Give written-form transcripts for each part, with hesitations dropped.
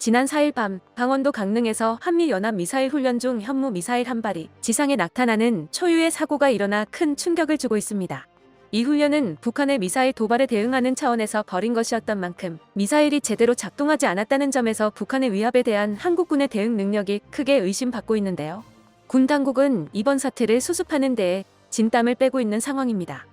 지난 4일 밤 강원도 강릉에서 한미연합 미사일 훈련 중 현무 미사일 한 발이 지상에 낙하하는 초유의 사고가 일어나 큰 충격을 주고 있습니다. 이 훈련은 북한의 미사일 도발에 대응하는 차원에서 벌인 것이었던 만큼 미사일이 제대로 작동하지 않았다는 점에서 북한의 위협에 대한 한국군의 대응 능력이 크게 의심받고 있는데요. 군 당국은 이번 사태를 수습하는 데에 진땀을 빼고 있는 상황입니다.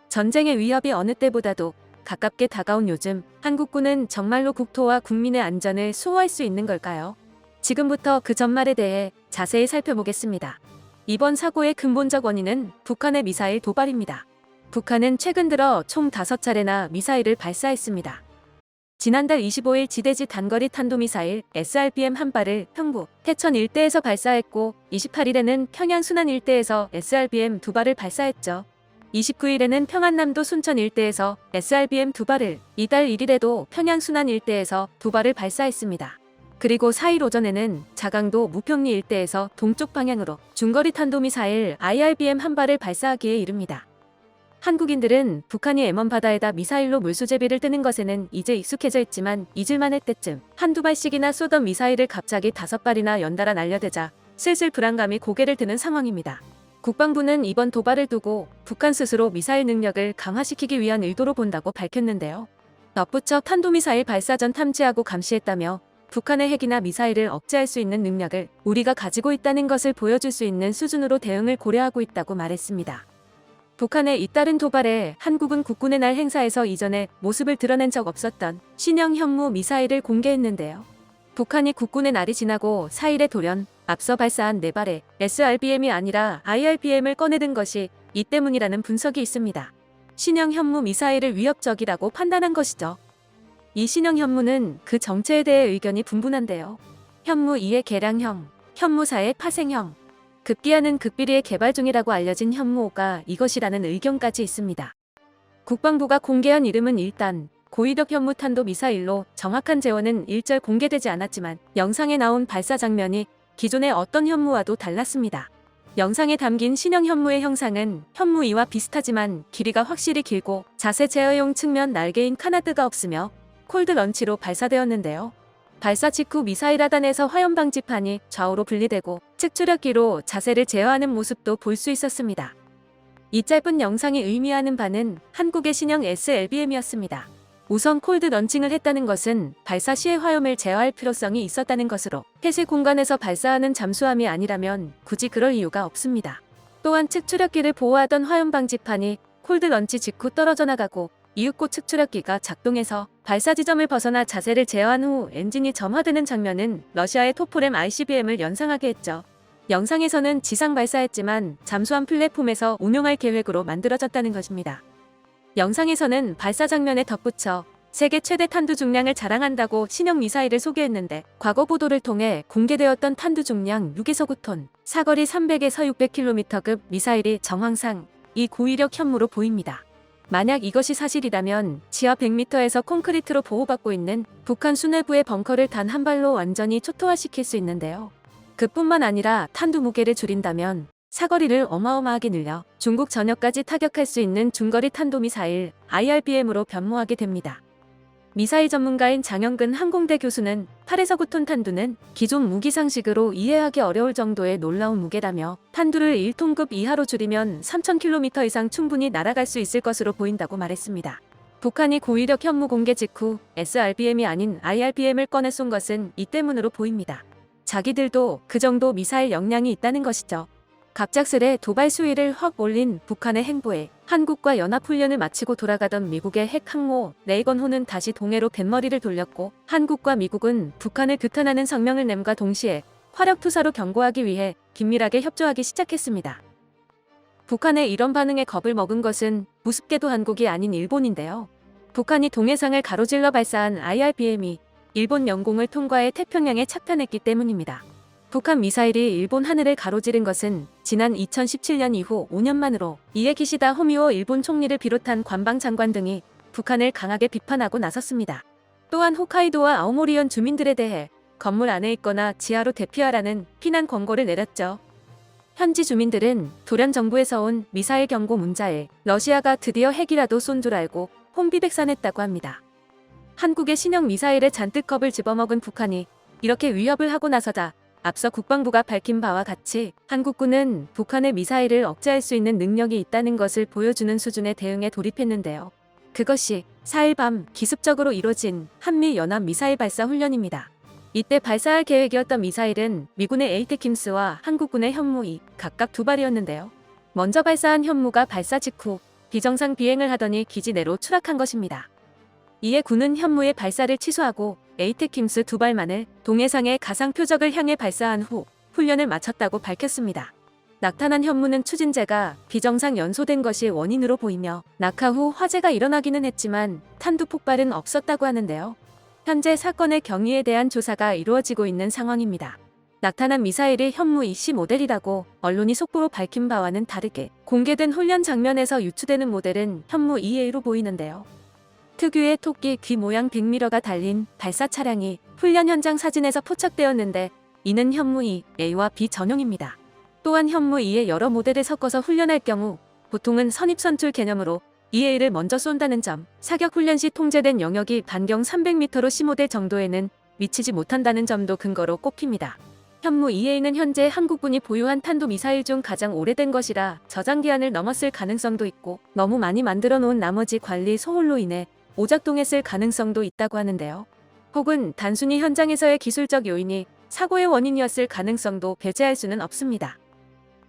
전쟁의 위협이 어느 때보다도 가깝게 다가온 요즘 한국군은 정말로 국토와 국민의 안전을 수호할 수 있는 걸까요? 지금부터 그 전말에 대해 자세히 살펴보겠습니다. 이번 사고의 근본적 원인은 북한의 미사일 도발입니다. 북한은 최근 들어 총 5차례나 미사일을 발사했습니다. 지난달 25일 지대지 단거리 탄도미사일 SRBM 한 발을 평부, 태천 일대에서 발사했고 28일에는 평양 순안 일대에서 SRBM 두 발을 발사했죠. 29일에는 평안남도 순천 일대에서 SRBM 두 발을, 이달 1일에도 평양 순안 일대에서 두 발을 발사했습니다. 그리고 4일 오전에는 자강도 무평리 일대에서 동쪽 방향으로 중거리 탄도미사일 IRBM 한 발을 발사하기에 이릅니다. 한국인들은 북한이 애먼 바다에다 미사일로 물수제비를 뜨는 것에는 이제 익숙해져 있지만 잊을만할 때쯤 한두 발씩이나 쏘던 미사일을 갑자기 5발이나 연달아 날려대자 슬슬 불안감이 고개를 드는 상황입니다. 국방부는 이번 도발을 두고 북한 스스로 미사일 능력을 강화시키기 위한 의도로 본다고 밝혔는데요. 덧붙여 탄도미사일 발사 전 탐지하고 감시했다며 북한의 핵이나 미사일을 억제할 수 있는 능력을 우리가 가지고 있다는 것을 보여줄 수 있는 수준으로 대응을 고려하고 있다고 말했습니다. 북한의 잇따른 도발에 한국은 국군의 날 행사에서 이전에 모습을 드러낸 적 없었던 신형 현무 미사일을 공개했는데요. 북한이 국군의 날이 지나고 4일에 돌연 앞서 발사한 4발의 SRBM이 아니라 IRBM을 꺼내든 것이 이 때문이라는 분석이 있습니다. 신형 현무 미사일을 위협적이라고 판단한 것이죠. 이 신형 현무는 그 정체에 대해 의견이 분분한데요. 현무 2의 개량형, 현무 4의 파생형, 급기야는 극비리의 개발 중이라고 알려진 현무 5가 이것이라는 의견까지 있습니다. 국방부가 공개한 이름은 일단 고위력 현무 탄도 미사일로 정확한 재원은 일절 공개되지 않았지만 영상에 나온 발사 장면이 기존의 어떤 현무와도 달랐습니다. 영상에 담긴 신형 현무의 형상은 현무 2와 비슷하지만 길이가 확실히 길고 자세 제어용 측면 날개인 카나드가 없으며 콜드 런치로 발사되었는데요. 발사 직후 미사일 하단에서 화염 방지판이 좌우로 분리되고 측추력기로 자세를 제어하는 모습도 볼 수 있었습니다. 이 짧은 영상이 의미하는 바는 한국의 신형 SLBM이었습니다. 우선 콜드 런칭을 했다는 것은 발사 시에 화염을 제어할 필요성이 있었다는 것으로 폐쇄 공간에서 발사하는 잠수함이 아니라면 굳이 그럴 이유가 없습니다. 또한 측추력기를 보호하던 화염 방지판이 콜드 런치 직후 떨어져 나가고 이윽고 측추력기가 작동해서 발사 지점을 벗어나 자세를 제어한 후 엔진이 점화되는 장면은 러시아의 토포렘 ICBM을 연상하게 했죠. 영상에서는 지상 발사했지만 잠수함 플랫폼에서 운용할 계획으로 만들어졌다는 것입니다. 영상에서는 발사 장면에 덧붙여 세계 최대 탄두 중량을 자랑한다고 신형 미사일을 소개했는데 과거 보도를 통해 공개되었던 탄두 중량 6에서 9톤, 사거리 300에서 600km급 미사일이 정황상 이 고위력 현무로 보입니다. 만약 이것이 사실이라면 지하 100m에서 콘크리트로 보호받고 있는 북한 수뇌부의 벙커를 단 한 발로 완전히 초토화시킬 수 있는데요. 그뿐만 아니라 탄두 무게를 줄인다면 사거리를 어마어마하게 늘려 중국 전역까지 타격할 수 있는 중거리 탄도미사일 IRBM으로 변모하게 됩니다. 미사일 전문가인 장영근 항공대 교수는 8에서 9톤 탄두는 기존 무기 상식으로 이해하기 어려울 정도의 놀라운 무게라며 탄두를 1톤급 이하로 줄이면 3000km 이상 충분히 날아갈 수 있을 것으로 보인다고 말했습니다. 북한이 고위력 현무 공개 직후 SRBM이 아닌 IRBM을 꺼내 쏜 것은 이 때문으로 보입니다. 자기들도 그 정도 미사일 역량이 있다는 것이죠. 갑작스레 도발 수위를 확 올린 북한의 행보에 한국과 연합훈련을 마치고 돌아가던 미국의 핵 항모 레이건호는 다시 동해로 뱃머리를 돌렸고 한국과 미국은 북한을 규탄하는 성명을 냄과 동시에 화력투사로 경고하기 위해 긴밀하게 협조하기 시작했습니다. 북한의 이런 반응에 겁을 먹은 것은 우습게도 한국이 아닌 일본인데요. 북한이 동해상을 가로질러 발사한 IRBM이 일본 영공을 통과해 태평양에 착탄했기 때문입니다. 북한 미사일이 일본 하늘을 가로지른 것은 지난 2017년 이후 5년 만으로 이에 기시다 호미오 일본 총리를 비롯한 관방 장관 등이 북한을 강하게 비판하고 나섰습니다. 또한 홋카이도와 아오모리현 주민들에 대해 건물 안에 있거나 지하로 대피하라는 피난 권고를 내렸죠. 현지 주민들은 돌연 정부에서 온 미사일 경고 문자에 러시아가 드디어 핵이라도 쏜 줄 알고 혼비백산했다고 합니다. 한국의 신형 미사일에 잔뜩 겁을 집어먹은 북한이 이렇게 위협을 하고 나서자 앞서 국방부가 밝힌 바와 같이 한국군은 북한의 미사일을 억제할 수 있는 능력이 있다는 것을 보여주는 수준의 대응에 돌입했는데요. 그것이 4일 밤 기습적으로 이뤄진 한미 연합 미사일 발사 훈련입니다. 이때 발사할 계획이었던 미사일은 미군의 에이테킴스와 한국군의 현무2 각각 2발이었는데요. 먼저 발사한 현무가 발사 직후 비정상 비행을 하더니 기지 내로 추락한 것입니다. 이에 군은 현무의 발사를 취소하고 에이테킴스 2발만을 동해상의 가상 표적을 향해 발사한 후 훈련을 마쳤다고 밝혔습니다. 낙탄한 현무는 추진제가 비정상 연소된 것이 원인으로 보이며 낙하 후 화재가 일어나기는 했지만 탄두 폭발은 없었다고 하는데요. 현재 사건의 경위에 대한 조사가 이루어지고 있는 상황입니다. 낙탄한 미사일이 현무-2C 모델이라고 언론이 속보로 밝힌 바와는 다르게 공개된 훈련 장면에서 유추되는 모델은 현무-2A로 보이는데요. 특유의 토끼 귀 모양 빅미러가 달린 발사 차량이 훈련 현장 사진에서 포착되었는데 이는 현무-2A와 B 전용입니다. 또한 현무-2의 여러 모델을 섞어서 훈련할 경우 보통은 선입선출 개념으로 EA를 먼저 쏜다는 점, 사격 훈련 시 통제된 영역이 반경 300m로 C모델 정도에는 미치지 못한다는 점도 근거로 꼽힙니다. 현무-2A는 현재 한국군이 보유한 탄도미사일 중 가장 오래된 것이라 저장기한을 넘었을 가능성도 있고 너무 많이 만들어 놓은 나머지 관리 소홀로 인해 오작동했을 가능성도 있다고 하는데요. 혹은 단순히 현장에서의 기술적 요인이 사고의 원인이었을 가능성도 배제할 수는 없습니다.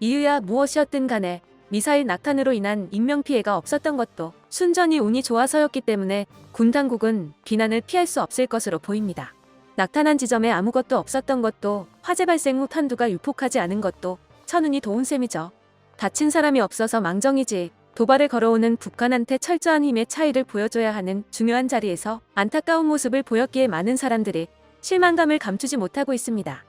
이유야 무엇이었든 간에 미사일 낙탄으로 인한 인명피해가 없었던 것도 순전히 운이 좋아서였기 때문에 군 당국은 비난을 피할 수 없을 것으로 보입니다. 낙탄한 지점에 아무것도 없었던 것도 화재 발생 후 탄두가 유폭하지 않은 것도 천운이 도운 셈이죠. 다친 사람이 없어서 망정이지 도발을 걸어오는 북한한테 철저한 힘의 차이를 보여줘야 하는 중요한 자리에서 안타까운 모습을 보였기에 많은 사람들이 실망감을 감추지 못하고 있습니다.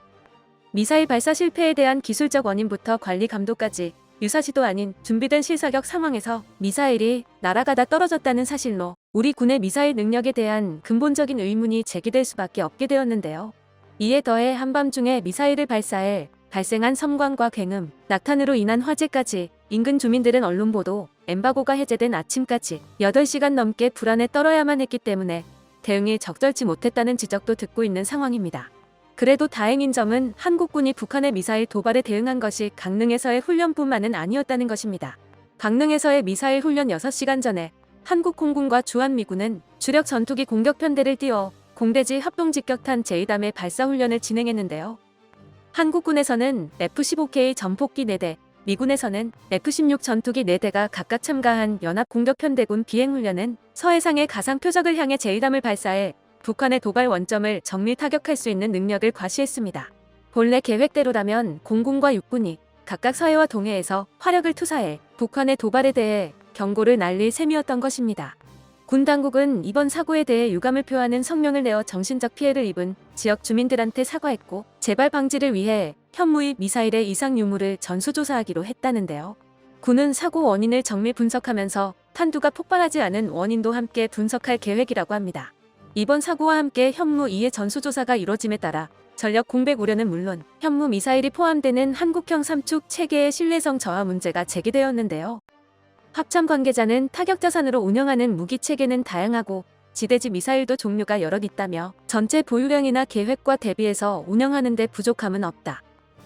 미사일 발사 실패에 대한 기술적 원인부터 관리 감독까지 유사시도 아닌 준비된 실사격 상황에서 미사일이 날아가다 떨어졌다는 사실로 우리 군의 미사일 능력에 대한 근본적인 의문이 제기될 수밖에 없게 되었는데요. 이에 더해 한밤중에 미사일을 발사해 발생한 섬광과 굉음, 낙탄으로 인한 화재까지 인근 주민들은 언론 보도, 엠바고가 해제된 아침까지 8시간 넘게 불안에 떨어야만 했기 때문에 대응이 적절치 못했다는 지적도 듣고 있는 상황입니다. 그래도 다행인 점은 한국군이 북한의 미사일 도발에 대응한 것이 강릉에서의 훈련뿐만은 아니었다는 것입니다. 강릉에서의 미사일 훈련 6시간 전에 한국空군과 주한미군은 주력 전투기 공격편대를 띄워 공대지 합동직격탄 제2담의 발사 훈련을 진행했는데요. 한국군에서는 F-15K 전폭기 4대, 미군에서는 F-16 전투기 4대가 각각 참가한 연합공격편대군 비행훈련은 서해상의 가상 표적을 향해 제2담을 발사해 북한의 도발 원점을 정밀 타격할 수 있는 능력을 과시했습니다. 본래 계획대로라면 공군과 육군이 각각 서해와 동해에서 화력을 투사해 북한의 도발에 대해 경고를 날릴 셈이었던 것입니다. 군 당국은 이번 사고에 대해 유감을 표하는 성명을 내어 정신적 피해를 입은 지역 주민들한테 사과했고 재발 방지를 위해 현무의 미사일의 이상 유무를 전수조사하기로 했다는데요. 군은 사고 원인을 정밀 분석하면서 탄두가 폭발하지 않은 원인도 함께 분석할 계획이라고 합니다. 이번 사고와 함께 현무2의 전수조사가 이뤄짐에 따라 전력 공백 우려는 물론 현무 미사일이 포함되는 한국형 3축 체계의 신뢰성 저하 문제가 제기되었는데요. 합참 관계자는 타격 자산으로 운영하는 무기 체계는 다양하고 지대지 미사일도 종류가 여럿 있다며 전체 보유량이나 계획과 대비해서 운영하는 데 부족함은 없다.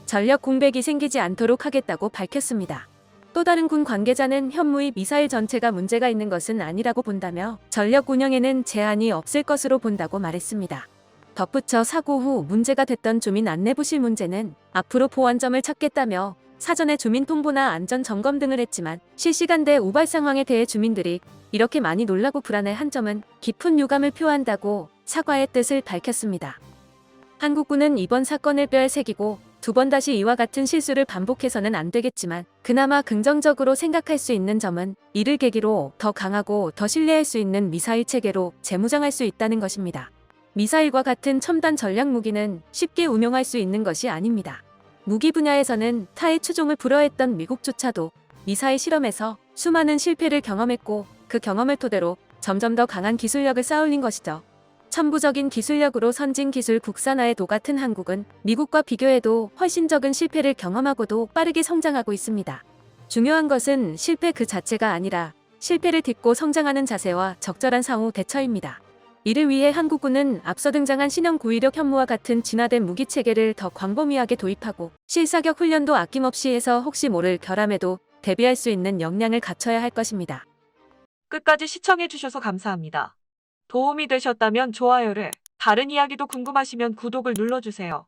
전력 공백이 생기지 않도록 하겠다고 밝혔습니다. 또 다른 군 관계자는 현무의 미사일 전체가 문제가 있는 것은 아니라고 본다며 전력 운영에는 제한이 없을 것으로 본다고 말했습니다. 덧붙여 사고 후 문제가 됐던 주민 안내부실 문제는 앞으로 보완점을 찾겠다며 사전에 주민 통보나 안전 점검 등을 했지만 실시간대 우발 상황에 대해 주민들이 이렇게 많이 놀라고 불안해한 점은 깊은 유감을 표한다고 사과의 뜻을 밝혔습니다. 한국군은 이번 사건을 뼈에 새기고 두 번 다시 이와 같은 실수를 반복해서는 안 되겠지만 그나마 긍정적으로 생각할 수 있는 점은 이를 계기로 더 강하고 더 신뢰할 수 있는 미사일 체계로 재무장할 수 있다는 것입니다. 미사일과 같은 첨단 전략 무기는 쉽게 운용할 수 있는 것이 아닙니다. 무기 분야에서는 타의 추종을 불허했던 미국조차도 미사일 실험에서 수많은 실패를 경험했고 그 경험을 토대로 점점 더 강한 기술력을 쌓아올린 것이죠. 천부적인 기술력으로 선진 기술 국산화에 도같은 한국은 미국과 비교해도 훨씬 적은 실패를 경험하고도 빠르게 성장하고 있습니다. 중요한 것은 실패 그 자체가 아니라 실패를 딛고 성장하는 자세와 적절한 상호 대처입니다. 이를 위해 한국군은 앞서 등장한 신형 고위력 현무와 같은 진화된 무기 체계를 더 광범위하게 도입하고 실사격 훈련도 아낌없이 해서 혹시 모를 결함에도 대비할 수 있는 역량을 갖춰야 할 것입니다. 끝까지 시청해주셔서 감사합니다. 도움이 되셨다면 좋아요를, 다른 이야기도 궁금하시면 구독을 눌러주세요.